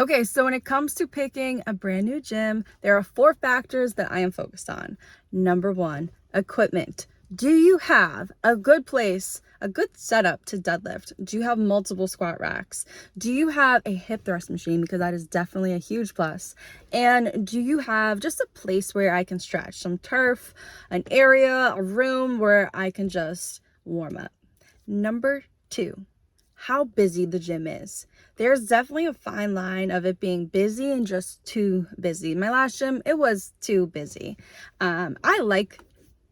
Okay, so when it comes to picking a brand new gym, there are 4 factors that I am focused on. Number 1, equipment. Do you have a good place, a good setup to deadlift? Do you have multiple squat racks? Do you have a hip thrust machine? Because that is definitely a huge plus. And do you have just a place where I can stretch? Some turf, an area, a room where I can just warm up. Number 2, how busy the gym is. There's definitely a fine line of it being busy and just too busy. My last gym, it was too busy. I like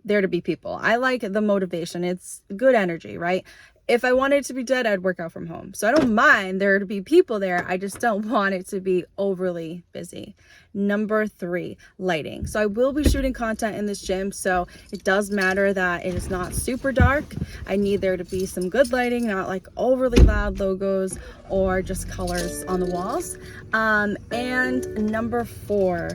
there to be people. I like the motivation. It's good energy, right? If I wanted it to be dead, I'd work out from home. So I don't mind there to be people there. I just don't want it to be overly busy. Number 3, lighting. So I will be shooting content in this gym, so it does matter that it is not super dark. I need there to be some good lighting, not like overly loud logos or just colors on the walls. And number 4,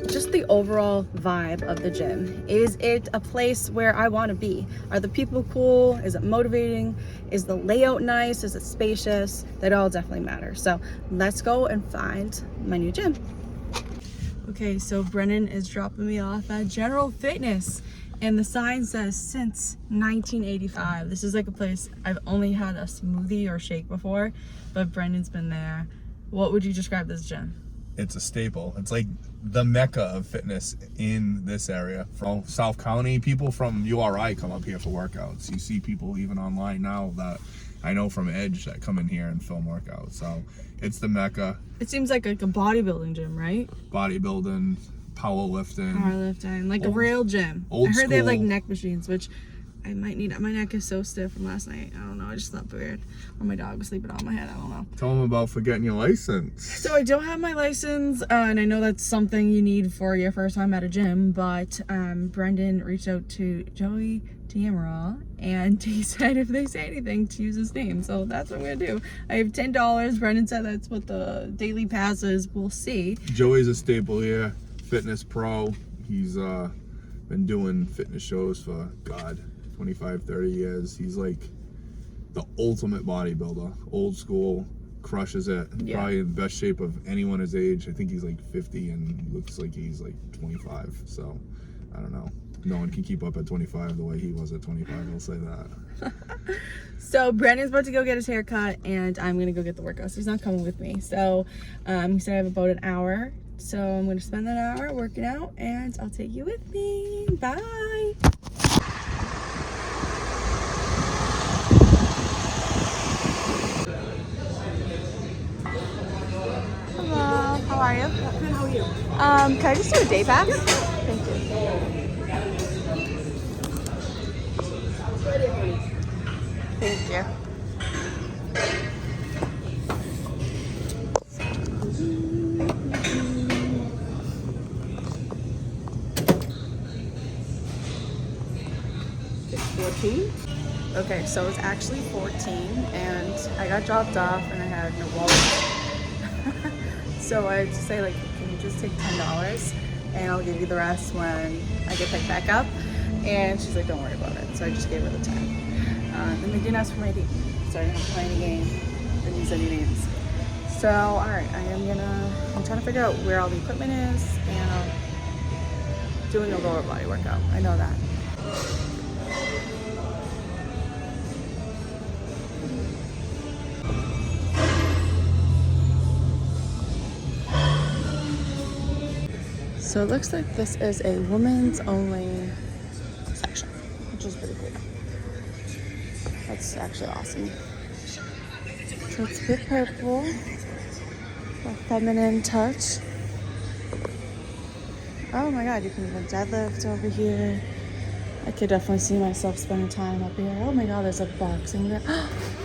just the overall vibe of the gym. Is it a place where I want to be? Are the people cool? Is it motivating? Is the layout nice? Is it spacious? That all definitely matters. So let's go and find my new gym. Okay, so Brennan is dropping me off at General Fitness, and the sign says since 1985. This is like a place I've only had a smoothie or shake before, but Brennan's been there. What would you describe this gym? It's a staple. It's like the mecca of fitness in this area. From South County, people from URI come up here for workouts. You see people even online now that I know from Edge that come in here and film workouts. So it's the mecca. It seems like a bodybuilding gym, right? Bodybuilding, Powerlifting, like a real gym. I heard they have like neck machines, which I might need. My neck is so stiff from last night. I don't know. I just slept weird. Or my dog was sleeping on my head. I don't know. Tell them about forgetting your license. So I don't have my license, and I know that's something you need for your first time at a gym, but Brendan reached out to Joey Diamaral, and he said if they say anything to use his name. So that's what I'm going to do. I have $10. Brendan said that's what the daily pass is. We'll see. Joey's a staple here. Fitness pro. He's been doing fitness shows for, God, 25, 30 years. He's like the ultimate bodybuilder. Old school, crushes it. Yeah. Probably in the best shape of anyone his age. I think he's like 50 and he looks like he's like 25. So, I don't know. No one can keep up at 25 the way he was at 25, I'll say that. So Brandon's about to go get his hair cut, and I'm going to go get the workouts. He's not coming with me. So he said I have about an hour. So I'm going to spend that hour working out, and I'll take you with me. Bye. Hello, how are you? Good, how are you? Can I just do a day pass? Thank you. Thank you. It's 14? Okay, so it's actually 14, and I got dropped off and I had no wallet. So I had to say, like, can you just take $10 and I'll give you the rest when I get picked back up? And she's like, don't worry about it. So I just gave her the 10. And they didn't ask for my ID, so I didn't have to play any game or use any names. So, alright, I'm trying to figure out where all the equipment is, and I'm doing a lower body workout. I know that. So it looks like this is a women's only section, which is pretty cool. That's actually awesome. So it's a bit purple, a feminine touch. Oh my god, you can even deadlift over here. I could definitely see myself spending time up here. Oh my god, there's a boxing there.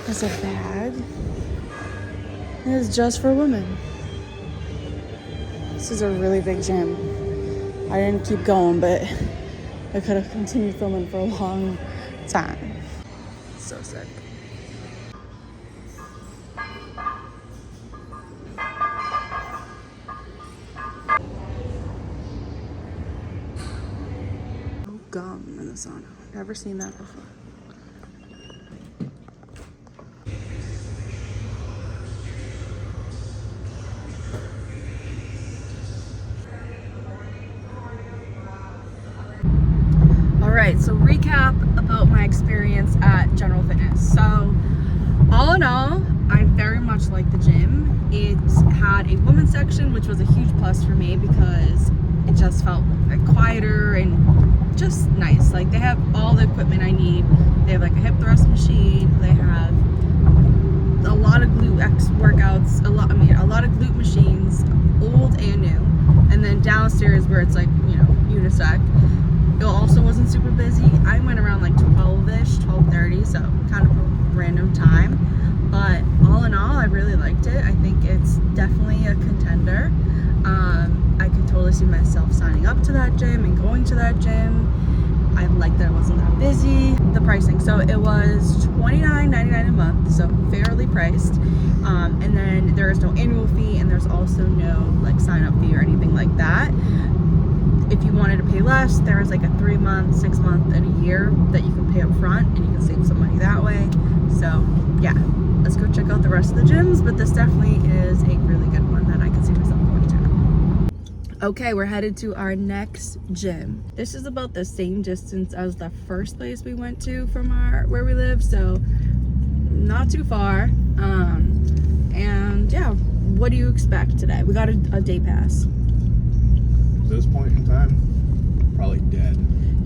There's a bag. It is just for women. This is a really big gym. I didn't keep going, but I could have continued filming for a long time. So sick. Oh, gum in the sauna. Never seen that before. right, so recap about my experience at General Fitness. So all in all, I very much liked the gym. It had a women's section, which was a huge plus for me because it just felt like quieter and just nice. Like they have all the equipment I need. They have like a hip thrust machine. They have a lot of glute workouts, a lot of glute machines, old and new. And then downstairs where it's like, you know, unisex. It also wasn't super busy. I went around like 12-ish, 12:30, so kind of a random time. But all in all, I really liked it. I think it's definitely a contender. I could totally see myself signing up to that gym and going to that gym. I liked that it wasn't that busy. The pricing, so it was $29.99 a month, so fairly priced. And then there is no annual fee, and there's also no like sign up fee or anything like that. If you wanted to pay less, there is like a 3-month, 6-month, and a year that you can pay up front, and you can save some money that way. So yeah, let's go check out the rest of the gyms, but this definitely is a really good one that I can see myself going to. Okay, we're headed to our next gym. This is about the same distance as the first place we went to from where we live, so not too far. And yeah, what do you expect today? We got a day pass. At this point in time, probably dead.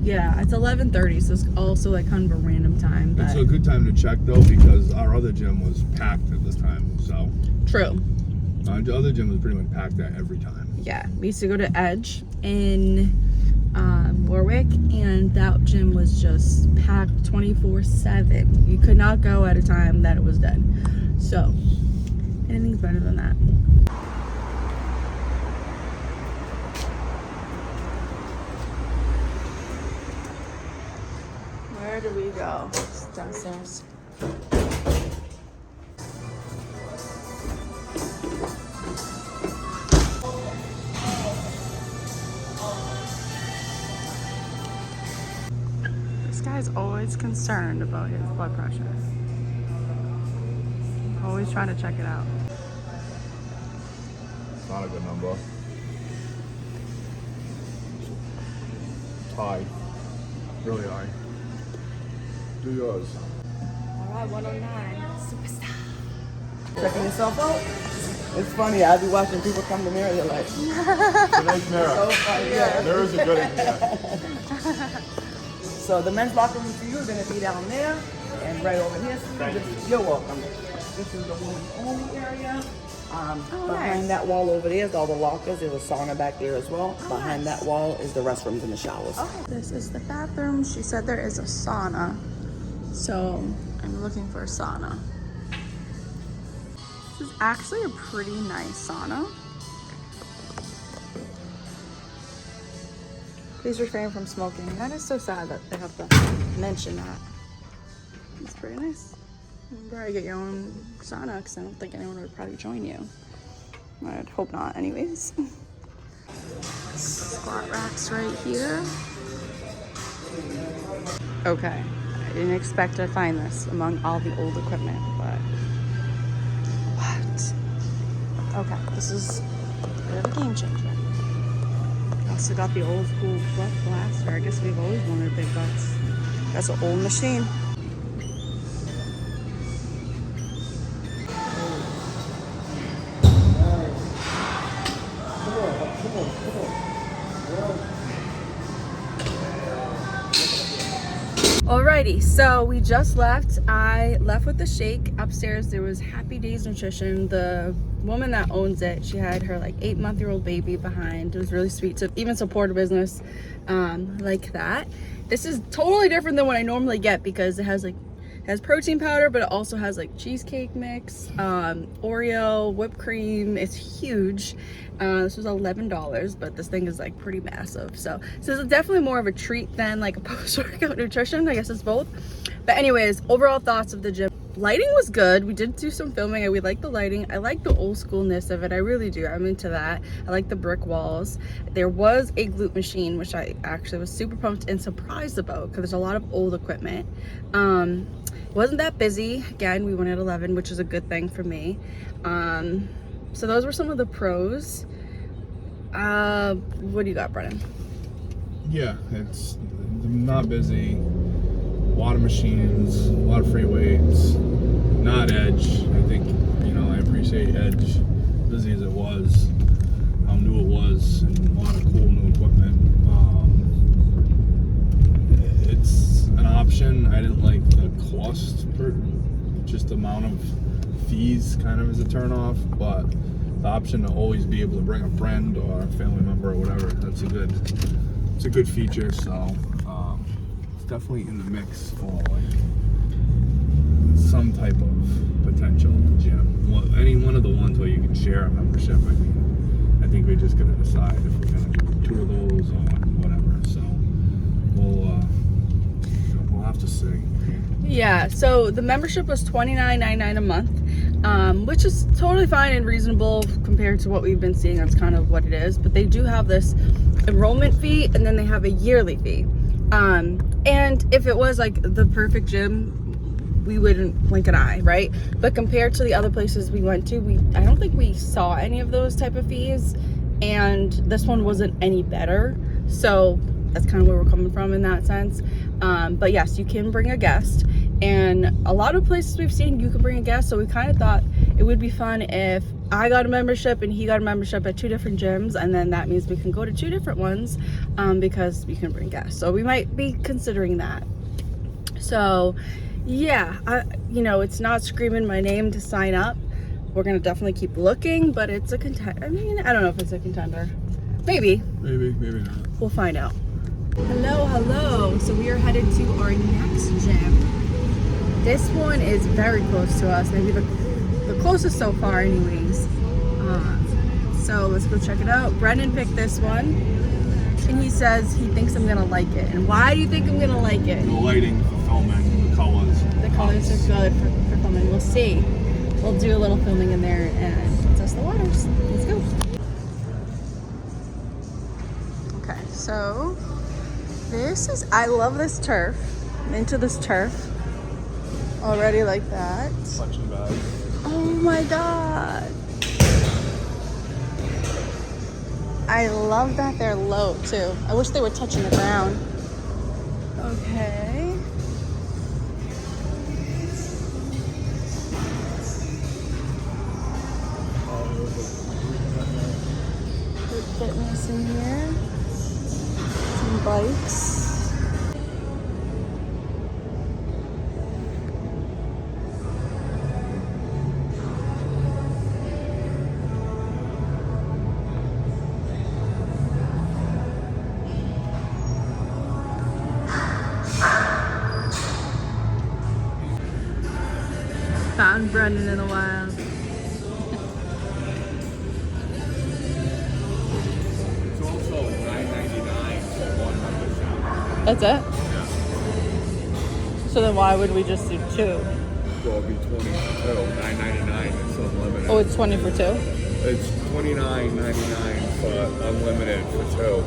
Yeah, it's 11:30, so it's also like kind of a random time. But It's a good time to check though because our other gym was packed at this time. So true. The other gym was pretty much packed at every time. Yeah, we used to go to Edge in Warwick, and that gym was just packed 24/7. You could not go at a time that it was dead. So anything's better than that. Where do we go? It's downstairs. This guy's always concerned about his blood pressure. Always trying to check it out. It's not a good number. It's high. Really high. Do yours. All right, 109. Superstar. Checking yourself out? It's funny, I be watching people come to mirror, they're like, It's a nice mirror. so funny. Yeah. Mirrors are good at that. So the men's locker room for you is going to be down there and right over here. You're welcome. This is the women's only area. Behind that wall over there is all the lockers. There's a sauna back there as well. Behind that wall is the restrooms and the showers. This is the bathroom. She said there is a sauna, so I'm looking for a sauna. This is actually a pretty nice sauna. Please refrain from smoking. That is so sad that they have to mention that. It's pretty nice. You probably get your own sauna because I don't think anyone would probably join you. I'd hope not anyways. Squat racks right here. Okay, I didn't expect to find this among all the old equipment, but what? Okay, this is a bit of a game changer. Also got the old school butt blaster. I guess we've always wanted big butts. That's an old machine. Alrighty, so we just left. I left with the shake. Upstairs there was Happy Days Nutrition. The woman that owns it, she had her like 8-month-old baby behind. It was really sweet to even support a business like that. This is totally different than what I normally get because it has protein powder, but it also has like cheesecake mix, Oreo, whipped cream. It's huge. This was $11, but this thing is like pretty massive. So this is definitely more of a treat than like a post-workout nutrition. I guess it's both. But anyways, overall thoughts of the gym. Lighting was good. We did do some filming and we like the lighting. I like the old schoolness of it. I really do. I'm into that. I like the brick walls. There was a glute machine, which I actually was super pumped and surprised about because there's a lot of old equipment. It wasn't that busy. Again, we went at 11, which is a good thing for me. So those were some of the pros. What do you got, Brennan? Yeah, it's the not busy. A lot of machines, a lot of free weights. Not edge. I think, I appreciate edge. Busy as it was, how new it was, and a lot of cool new equipment. It's an option. I didn't like the cost per just amount of fees kind of as a turnoff, but the option to always be able to bring a friend or a family member or whatever, it's a good feature. So it's definitely in the mix for like some type of potential gym. Well, any one of the ones where you can share a membership. I think we just gotta decide if we're gonna do 2 of those or whatever. So we'll have to see. Yeah, so the membership was $29.99 a month, which is totally fine and reasonable compared to what we've been seeing. That's kind of what it is. But they do have this enrollment fee, and then they have a yearly fee. And if it was like the perfect gym, we wouldn't blink an eye, right? But compared to the other places we went to, I don't think we saw any of those type of fees, and this one wasn't any better. So that's kind of where we're coming from in that sense. But yes, you can bring a guest, and a lot of places we've seen you can bring a guest. So we kind of thought it would be fun if I got a membership and he got a membership at 2 different gyms, and then that means we can go to 2 different ones because we can bring guests. So we might be considering that. So yeah, it's not screaming my name to sign up. We're gonna definitely keep looking, but it's a contender. I mean, I don't know if it's a contender. Maybe Maybe not. We'll find out. Hello. So we are headed to our next gym. This one is very close to us, maybe the closest so far anyways. So let's go check it out. Brendan picked this one, and he says he thinks I'm gonna like it. And why do you think I'm gonna like it? The lighting for filming, the colors. The colors are good for filming. We'll see. We'll do a little filming in there and test the waters. Let's go. Okay, so I love this turf. I'm into this turf already like that. Punching bag. Oh my god. I love that they're low too. I wish they were touching the ground. Okay. Good fitness in here. Some bikes. Found Brendan in the wild. It's also $9.99 for one membership. That's it? Yeah. So then why would we just do 2? Well, it'd be 20 for 2. $9.99 is unlimited. Oh, it's 20 for 2? It's $29.99 for unlimited for 2.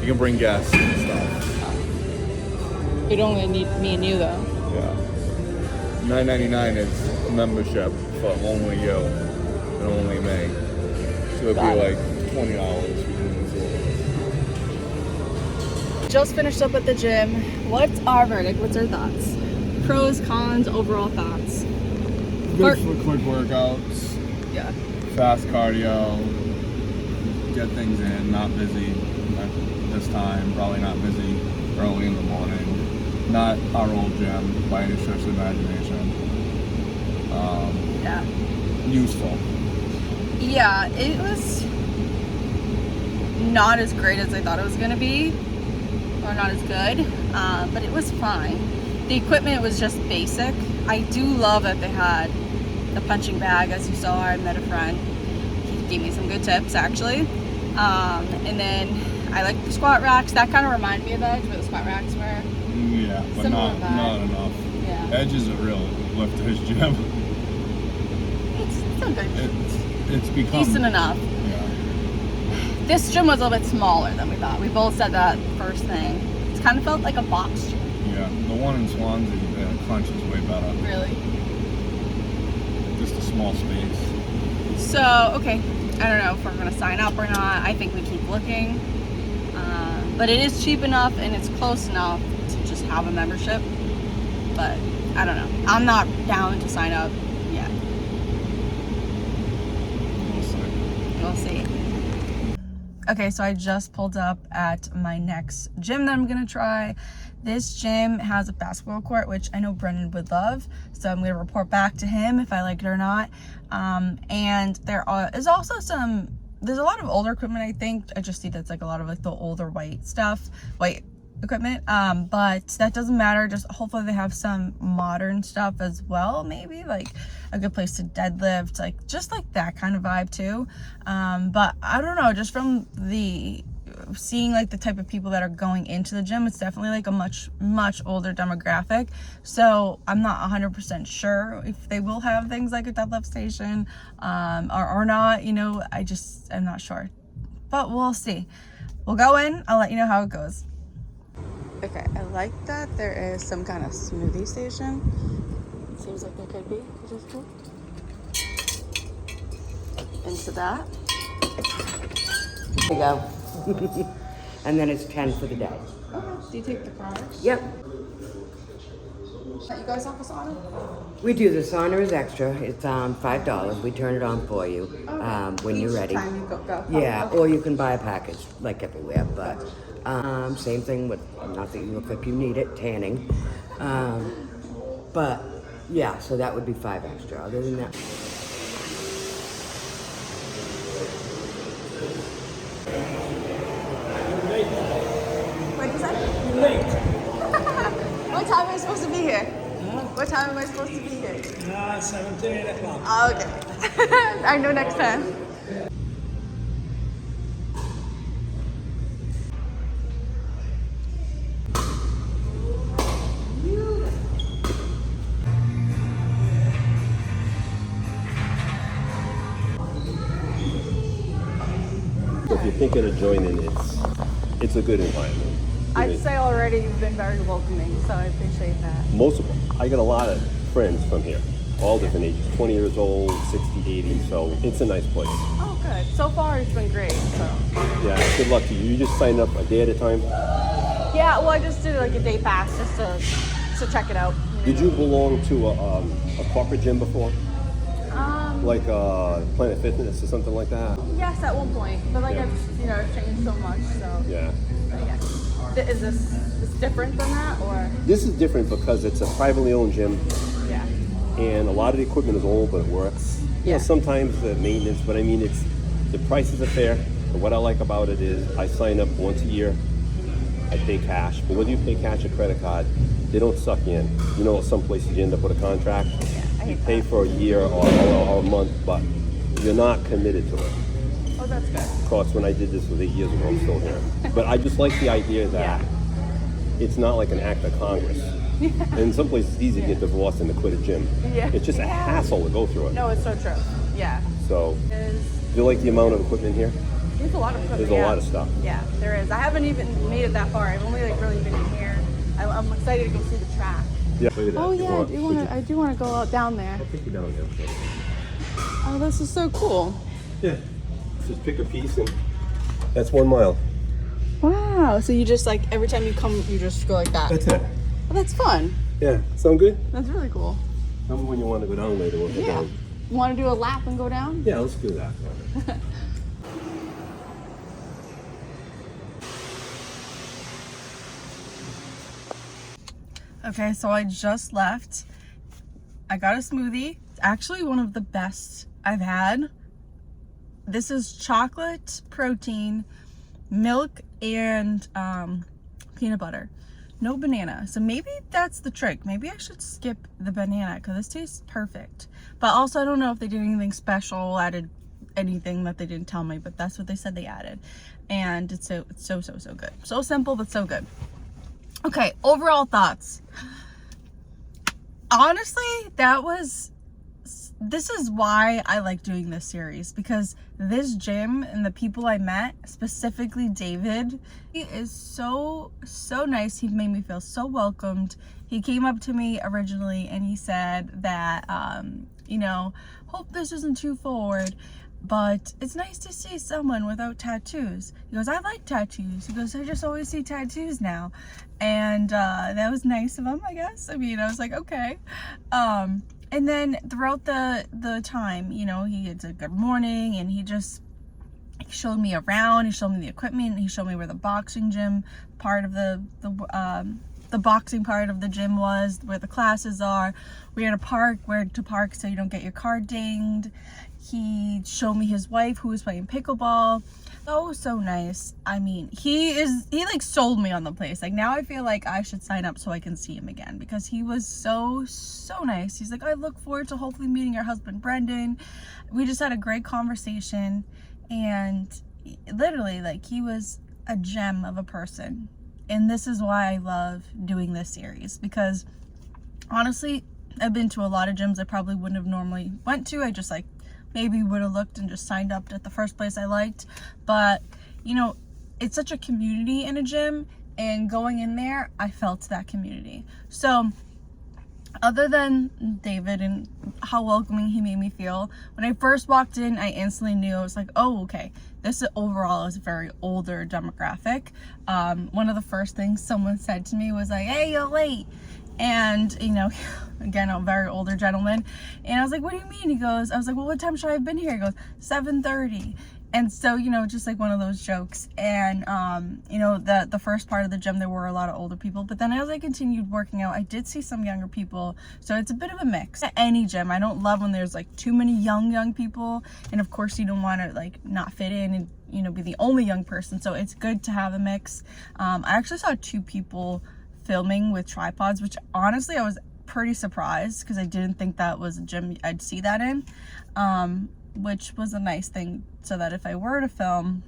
You can bring guests and stuff. You'd only need me and you though. Yeah. $9.99 is a membership for only you and only me. So it'd be like $20 between the 2. Just finished up at the gym. What's our verdict? What's our thoughts? Pros, cons, overall thoughts. Good for quick workouts, Yeah. fast cardio, get things in, not busy this time, probably not busy early in the morning. Not our old gym by any stretch of the imagination. Yeah. Useful. Yeah, it was not as great as I thought it was going to be, or not as good, but it was fine. The equipment was just basic. I do love that they had the punching bag, as you saw. I met a friend. He gave me some good tips, actually. And then I like the squat racks. That kind of reminded me of Edge, where the squat racks were. Yeah, but Similar not vibe. enough. Yeah. Edge is a real lift to his gym. It's still good. It's become Decent enough. Yeah. This gym was a little bit smaller than we thought. We both said that first thing. It kind of felt like a box gym. Yeah, the one in Swansea, the crunch is way better. Really. Just a small space. So, okay, I don't know if we're going to sign up or not. I think we keep looking. But it is cheap enough and it's close enough have a membership, but I don't know. I'm not down to sign up yet. We'll see. Okay, so I just pulled up at my next gym that I'm gonna try. This gym has a basketball court, which I know Brendan would love, so I'm gonna report back to him if I like it or not. And there's also there's a lot of older equipment, I think. I just see that's like a lot of like the older white equipment, but that doesn't matter. Just hopefully they have some modern stuff as well, maybe like a good place to deadlift, like just like that kind of vibe too. But I don't know, just from seeing like the type of people that are going into the gym, it's definitely like a much older demographic, so I'm not 100% sure if they will have things like a deadlift station or not, you know. I'm not sure, but we'll see. We'll go in, I'll let you know how it goes. Okay, I like that there is some kind of smoothie station. It seems like there could be, which is cool. Into that. There you go. And then it's 10 for the day. Okay. Do you take the cards? Yep. You guys have a sauna? We do. The sauna is extra. It's $5. We turn it on for you when you're ready. Time you go. Yeah, Okay. or you can buy a package like everywhere. But same thing with, not that you look like you need it, tanning. But yeah, so that would be $5 extra. Other than that. What'd you say? You're late. What time am I supposed to be here? Huh? What time am I supposed to be here? 7 to 8 o'clock. Oh, okay. I know next time. If you're thinking of joining, it's a good environment. I'd say already you've been very welcoming, so I appreciate that. Most of them. I got a lot of friends from here, all different ages, 20 years old, 60, 80, so it's a nice place. Oh, good. So far, it's been great. So. Yeah, good luck to you. You just sign up a day at a time? Yeah, well, I just did like a day pass just to check it out. Did you belong to a corporate gym before? Like Planet Fitness or something like that? Yes, at one point, but like Yeah. I've changed so much, so. Yeah. But yeah. Is this different than that, or? This is different because it's a privately owned gym, Yeah. and a lot of the equipment is old, but it works. You know, Yeah. sometimes the maintenance, but I mean, the prices are fair. And what I like about it is I sign up once a year. I pay cash, but whether you pay cash or credit card, they don't suck you in. You know, some places you end up with a contract. I You hate pay that. for a year or a month, but you're not committed to it. Oh, that's good. Of course, when I did this was 8 years ago, I'm still here. But I just like the idea that it's not like an act of Congress. In some places, it's easy to get divorced and to quit a gym. Yeah. It's just a hassle to go through it. No, it's so true. Yeah. So, There's do you like the amount of equipment here? a lot of equipment. There's a yeah. lot of stuff. Yeah, there is. I haven't even made it that far. I've only like really been in here. I'm excited to go see the track. Yeah. Look at that. Oh You yeah, want- I do want to go out down there. I'll take you down there. Oh, this is so cool. Yeah. Just pick a piece and that's 1 mile. Wow. So you just like every time you come, you just go like that. That's it. Oh, that's fun. Yeah. Sound good? That's really cool. Tell me when you want to go down later. We'll go Yeah. down. You want to do a lap and go down? Yeah, let's do that. Okay, so I just left. I got a smoothie. It's actually one of the best I've had. This is chocolate, protein, milk, and peanut butter. No banana. So maybe that's the trick. Maybe I should skip the banana because this tastes perfect. But also I don't know if they did anything special, added anything that they didn't tell me, but that's what they said they added. And it's so good. So simple, but so good. Okay, overall thoughts. Honestly, this is why I like doing this series, because this gym and the people I met, specifically David, he is so nice. He made me feel so welcomed. He came up to me originally and he said that, you know, hope this isn't too forward. but it's nice to see someone without tattoos. He goes, I like tattoos. He goes, I just always see tattoos now. And that was nice of him, I guess. I mean, I was like, okay. And then throughout the time, you know, he had a good morning, and he showed me around. He showed me the equipment. He showed me where the boxing gym part of the boxing part of the gym was, where the classes are. We had a park, where to park so you don't get your car dinged. He showed me his wife, who was playing pickleball. So nice. I mean, he like sold me on the place. Like, now I feel like I should sign up so I can see him again, because he was so nice. He's like, I look forward to hopefully meeting your husband, Brendan. We just had a great conversation, and literally, like, he was a gem of a person. And this is why I love doing this series, because honestly, I've been to a lot of gyms I probably wouldn't have normally went to. I just, like, maybe would have looked and just signed up at the first place I liked. But, you know, it's such a community in a gym, and going in there, I felt that community. So other than David and how welcoming he made me feel, when I first walked in, I instantly knew. I was like, oh, okay, this overall is a very older demographic. One of the first things someone said to me was like, hey, you're late. And, you know, again, a very older gentleman. And I was like, what do you mean? I was like, well, what time should I have been here? He goes, 7:30. And so, you know, just like one of those jokes. And, you know, the first part of the gym, there were a lot of older people. But then as I continued working out, I did see some younger people. So it's a bit of a mix. At any gym, I don't love when there's like too many young people. And of course, you don't want to like not fit in and, you know, be the only young person. So it's good to have a mix. I actually saw 2 people filming with tripods, which honestly I was pretty surprised, because I didn't think that was a gym I'd see that in, which was a nice thing, so that if I were to film,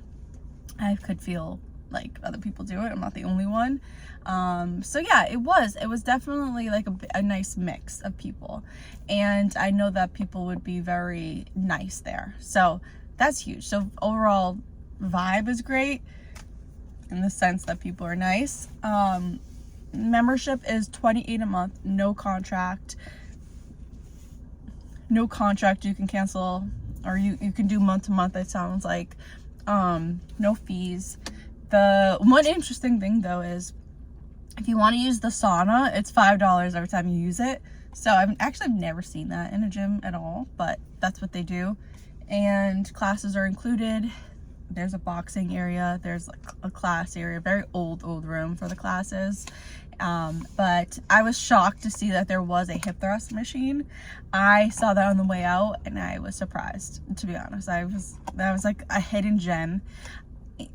I could feel like other people do it. I'm not the only one. So yeah, it was definitely like a nice mix of people, and I know that people would be very nice there, so that's huge. So overall vibe is great in the sense that people are nice. Membership is $28 a month, no contract. You can cancel, or you can do month to month, it sounds like. No fees. The one interesting thing though is, if you want to use the sauna, it's $5 every time you use it. So I've never seen that in a gym at all, but that's what they do. And classes are included. There's a boxing area, there's like a class area, very old room for the classes. But I was shocked to see that there was a hip thrust machine. I saw that on the way out, and I was surprised, to be honest. That was like a hidden gem.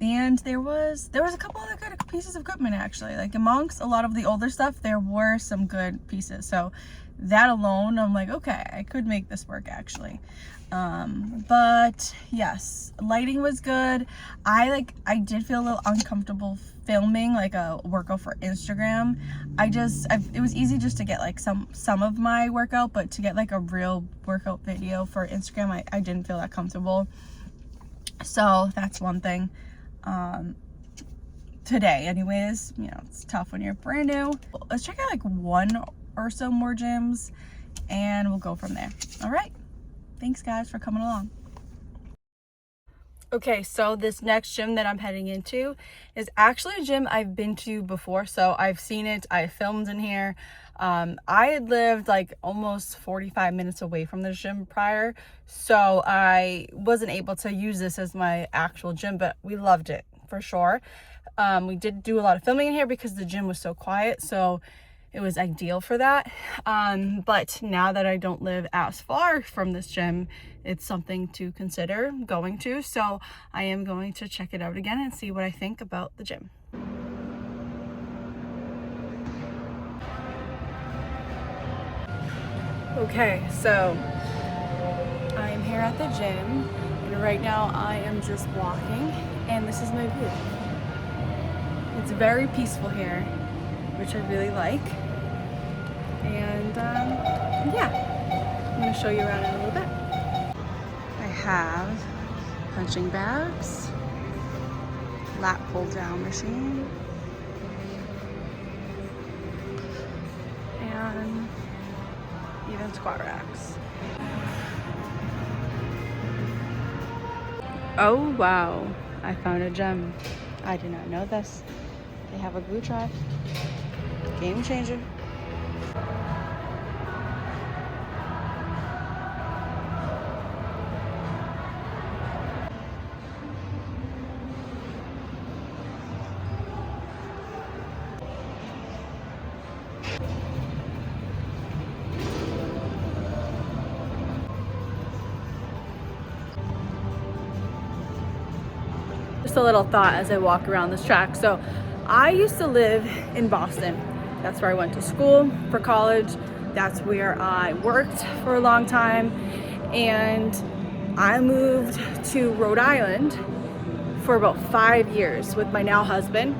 And there was a couple other good pieces of equipment, actually. Like, amongst a lot of the older stuff, there were some good pieces. So that alone, I'm like, okay, I could make this work, actually. But yes, lighting was good. I did feel a little uncomfortable filming like a workout for Instagram. It was easy just to get like some of my workout, but to get like a real workout video for Instagram, I didn't feel that comfortable. So that's one thing. Today anyways, you know, it's tough when you're brand new. Let's check out like 1 or so more gyms, and we'll go from there. All right, thanks guys for coming along. Okay, so this next gym that I'm heading into is actually a gym I've been to before. So I've seen it, I filmed in here. I had lived like almost 45 minutes away from this gym prior, so I wasn't able to use this as my actual gym, but we loved it for sure. We did do a lot of filming in here because the gym was so quiet, so it was ideal for that. But now that I don't live as far from this gym, it's something to consider going to. So I am going to check it out again and see what I think about the gym. Okay, so I am here at the gym, and right now I am just walking, and this is my view. It's very peaceful here, which I really like. And yeah, I'm going to show you around in a little bit. I have punching bags, lat pull down machine, and even squat racks. Oh wow, I found a gem. I did not know this. They have a glue drive. Game changer. Just a little thought as I walk around this track. So I used to live in Boston. That's where I went to school for college. That's where I worked for a long time. And I moved to Rhode Island for about 5 years with my now husband.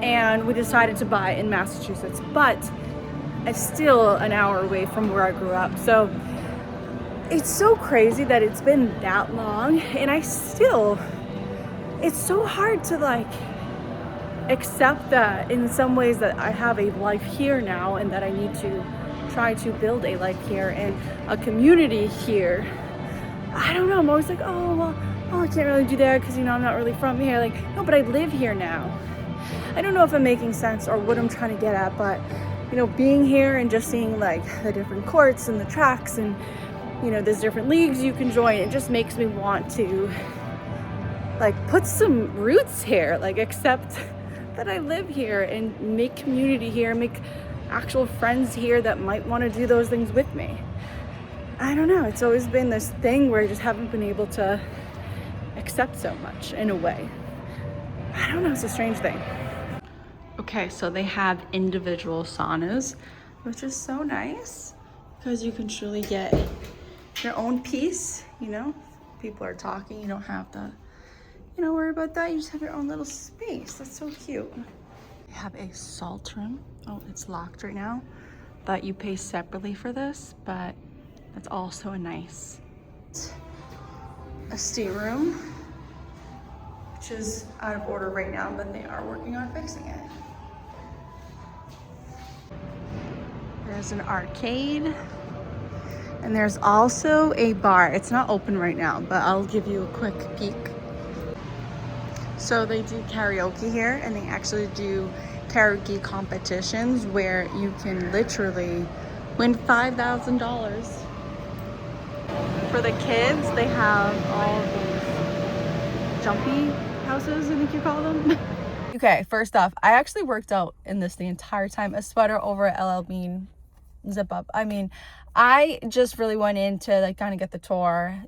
And we decided to buy in Massachusetts, but it's still an hour away from where I grew up. So it's so crazy that it's been that long, and it's so hard to like accept that in some ways that I have a life here now and that I need to try to build a life here and a community here. I don't know, I'm always like, oh, I can't really do that because, I'm not really from here. Like, no, but I live here now. I don't know if I'm making sense or what I'm trying to get at, but, being here and just seeing like the different courts and the tracks and, there's different leagues you can join. It just makes me want to like put some roots here, like accept that I live here and make community here, make actual friends here that might want to do those things with me. I don't know, it's always been this thing where I just haven't been able to accept so much in a way. I don't know, it's a strange thing. Okay, so they have individual saunas, which is so nice because you can truly get your own peace, people are talking, you don't have to worry about that. You just have your own little space. That's so cute. They have a salt room. Oh, it's locked right now, but you pay separately for this, but that's also a nice steam room, which is out of order right now, but they are working on fixing it. There's an arcade, and there's also a bar. It's not open right now, but I'll give you a quick peek. So they do karaoke here, and they actually do karaoke competitions where you can literally win $5,000. For the kids, they have all of these jumpy houses, I think you call them. Okay, first off, I actually worked out in this the entire time. A sweater over at LL Bean zip up. I just really went in to like kind of get the tour,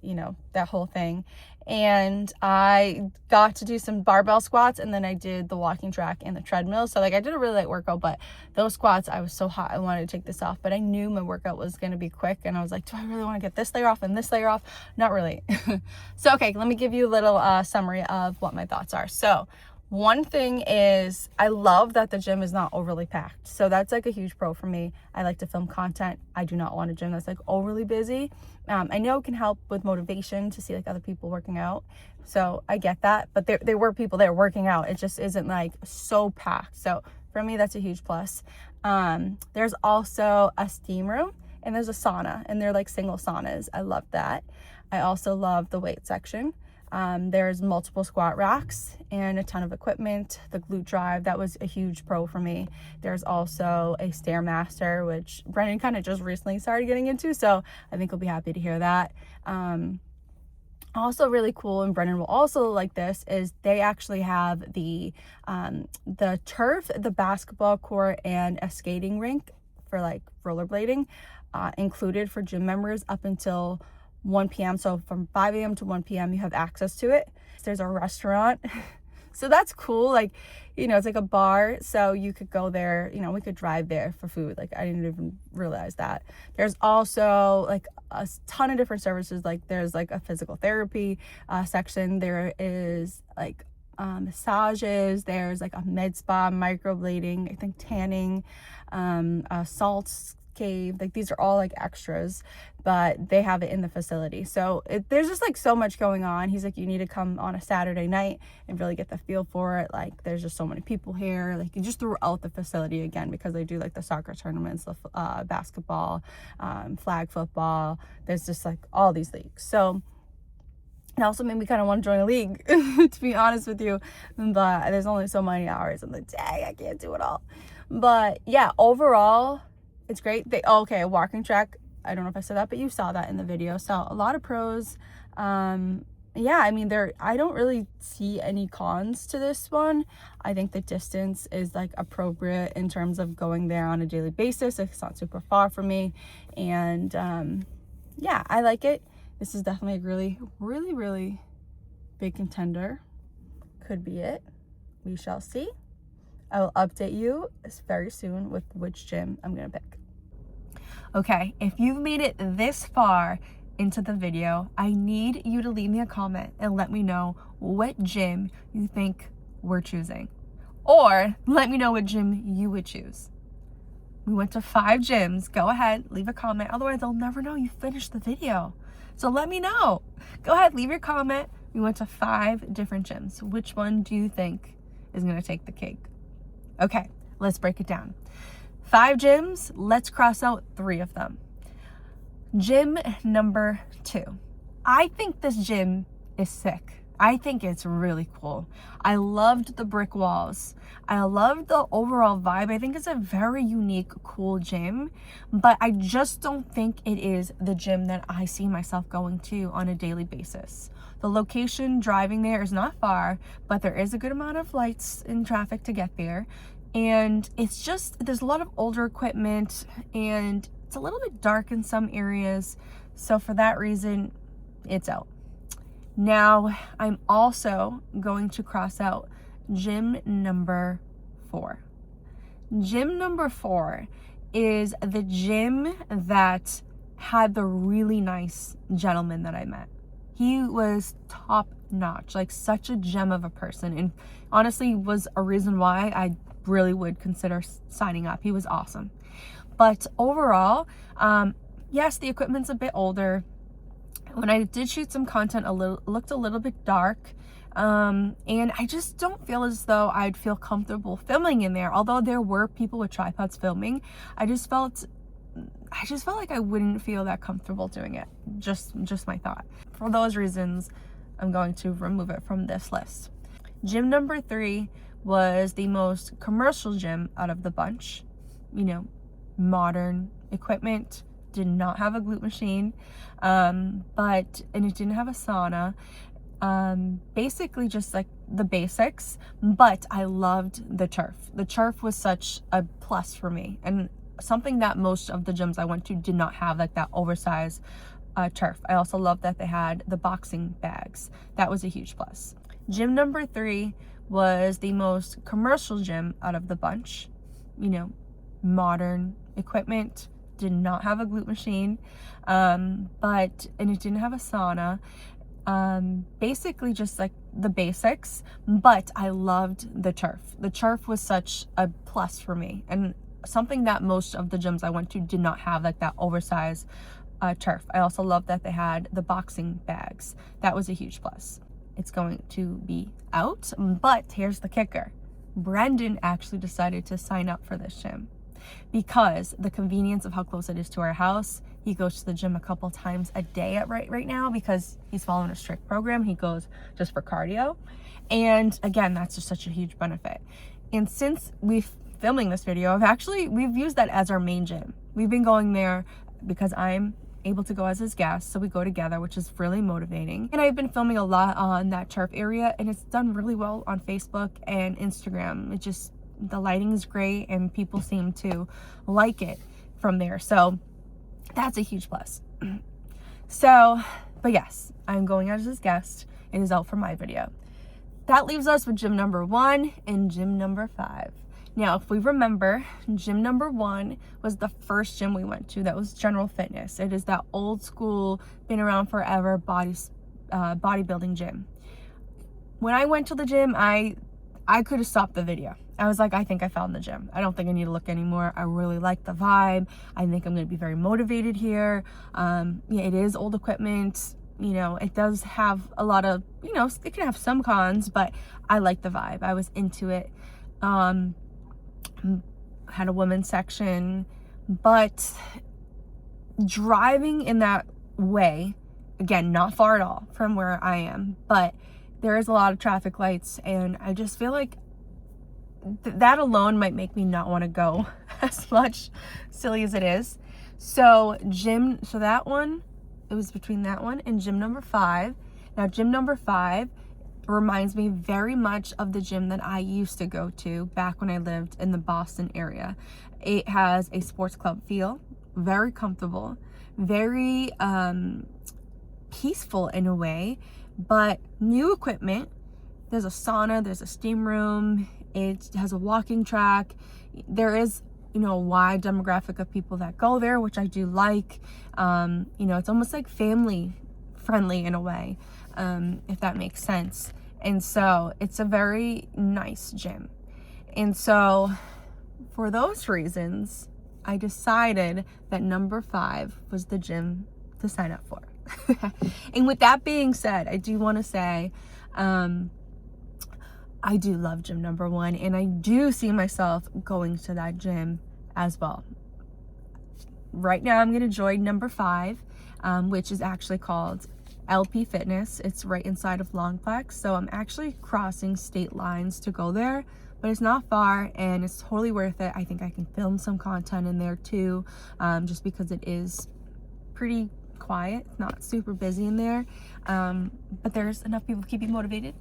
that whole thing. And I got to do some barbell squats, and then I did the walking track and the treadmill. So like I did a really light workout, but those squats, I was so hot, I wanted to take this off, but I knew my workout was going to be quick. And I was like, do I really want to get this layer off and this layer off? Not really. So, okay, let me give you a little summary of what my thoughts are. So one thing is I love that the gym is not overly packed. So that's like a huge pro for me. I like to film content. I do not want a gym that's like overly busy. I know it can help with motivation to see like other people working out. So I get that, but there were people there working out. It just isn't like so packed. So for me, that's a huge plus. There's also a steam room and there's a sauna, and they're like single saunas. I love that. I also love the weight section. There's multiple squat racks and a ton of equipment. The glute drive, that was a huge pro for me. There's also a Stairmaster, which Brennan kind of just recently started getting into, so I think he'll be happy to hear that. Also really cool, and Brennan will also like this, is they actually have the turf, the basketball court, and a skating rink for like rollerblading included for gym members up until 1 p.m. So from 5 a.m. to 1 p.m. you have access to it. There's a restaurant. So that's cool. Like, it's like a bar. So you could go there, we could drive there for food. Like I didn't even realize that. There's also like a ton of different services. Like there's like a physical therapy section. There is like massages. There's like a med spa, microblading, I think tanning, salts cave. Like these are all like extras, but they have it in the facility. So there's just like so much going on. He's like, you need to come on a Saturday night and really get the feel for it. Like there's just so many people here, like just throughout the facility, again, because they do like the soccer tournaments, the basketball, flag football. There's just like all these leagues. So It also made me kind of want to join a league, to be honest with you. But there's only so many hours in the day. I can't do it all. But yeah, overall, it's great. Okay, walking track. I don't know if I said that, but you saw that in the video. So a lot of pros. Yeah, I mean, I don't really see any cons to this one. I think the distance is like appropriate in terms of going there on a daily basis. It's not super far from me. And yeah, I like it. This is definitely a really, really, really big contender. Could be it. We shall see. I will update you very soon with which gym I'm going to pick. Okay, if you've made it this far into the video, I need you to leave me a comment and let me know what gym you think we're choosing. Or let me know what gym you would choose. We went to 5 gyms. Go ahead, leave a comment. Otherwise, they'll never know you finished the video. So let me know. Go ahead, leave your comment. We went to 5 different gyms. Which one do you think is going to take the cake? Okay, let's break it down. 5 gyms, let's cross out 3 of them. Gym number 2. I think this gym is sick. I think it's really cool. I loved the brick walls. I loved the overall vibe. I think it's a very unique, cool gym, but I just don't think it is the gym that I see myself going to on a daily basis. The location, driving there is not far, but there is a good amount of lights and traffic to get there. And it's just, there's a lot of older equipment and it's a little bit dark in some areas. So for that reason, it's out. Now, I'm also going to cross out gym number 4. Gym number 4 is the gym that had the really nice gentleman that I met. He was top notch, like such a gem of a person, and honestly was a reason why I really would consider signing up. He was awesome. But overall, yes, the equipment's a bit older. When I did shoot some content, looked a little bit dark, and I just don't feel as though I'd feel comfortable filming in there. Although there were people with tripods filming, I just felt like I wouldn't feel that comfortable doing it. Just my thought. For those reasons, I'm going to remove it from this list. Gym number 3 was the most commercial gym out of the bunch. You know, modern equipment. Did not have a glute machine, and it didn't have a sauna. Basically just like the basics, but I loved the turf. The turf was such a plus for me, and something that most of the gyms I went to did not have, like that oversized turf. I also loved that they had the boxing bags. That was a huge plus. Gym number 3 was the most commercial gym out of the bunch. You know, modern equipment. Did not have a glute machine, and it didn't have a sauna. Basically just like the basics, but I loved the turf. The turf was such a plus for me, and something that most of the gyms I went to did not have, like that oversized turf. I also loved that they had the boxing bags. That was a huge plus. It's going to be out, but here's the kicker. Brendan actually decided to sign up for this gym because the convenience of how close it is to our house. He goes to the gym a couple times a day right now because he's following a strict program. He goes just for cardio, and again, that's just such a huge benefit. And since we've filming this video, we've used that as our main gym. We've been going there because I'm able to go as his guest, so we go together, which is really motivating. And I've been filming a lot on that turf area, and it's done really well on Facebook and Instagram. The lighting is great and people seem to like it from there, so that's a huge plus. But yes, I'm going as his guest. It is out for my video. That leaves us with gym number 1 and gym number 5. Now, if we remember, gym number 1 was the first gym we went to. That was General Fitness. It is that old school, been around forever bodybuilding gym. When I went to the gym, I could have stopped the video. I was like, I think I found the gym. I don't think I need to look anymore. I really like the vibe. I think I'm going to be very motivated here. Yeah, it is old equipment. You know, it does have a lot of, you know, it can have some cons, but I like the vibe. I was into it. Had a women's section, but driving in that way Again, not far at all from where I am, but there is a lot of traffic lights, and I just feel like that alone might make me not want to go as much, silly as it is. So that one, it was between that one and gym number 5. Now, gym number 5 reminds me very much of the gym that I used to go to back when I lived in the Boston area. It has a sports club feel, very comfortable, very peaceful in a way, but new equipment. There's a sauna, there's a steam room, it has a walking track. There is, a wide demographic of people that go there, which I do like. It's almost like family friendly in a way, if that makes sense. And so it's a very nice gym. And so for those reasons, I decided that number 5 was the gym to sign up for. And with that being said, I do want to say, I do love gym number 1, and I do see myself going to that gym as well. Right now, I'm going to join number 5, which is actually called LP Fitness. It's right inside of Longplex, so I'm actually crossing state lines to go there, but it's not far, and it's totally worth it. I think I can film some content in there too, just because it is pretty quiet, not super busy in there, but there's enough people to keep you motivated.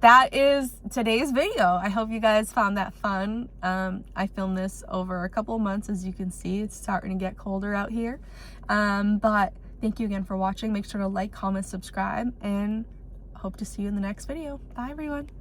That is today's video. I hope you guys found that fun. I filmed this over a couple of months. As you can see, it's starting to get colder out here, but thank you again for watching. Make sure to like, comment, subscribe, and hope to see you in the next video. Bye everyone.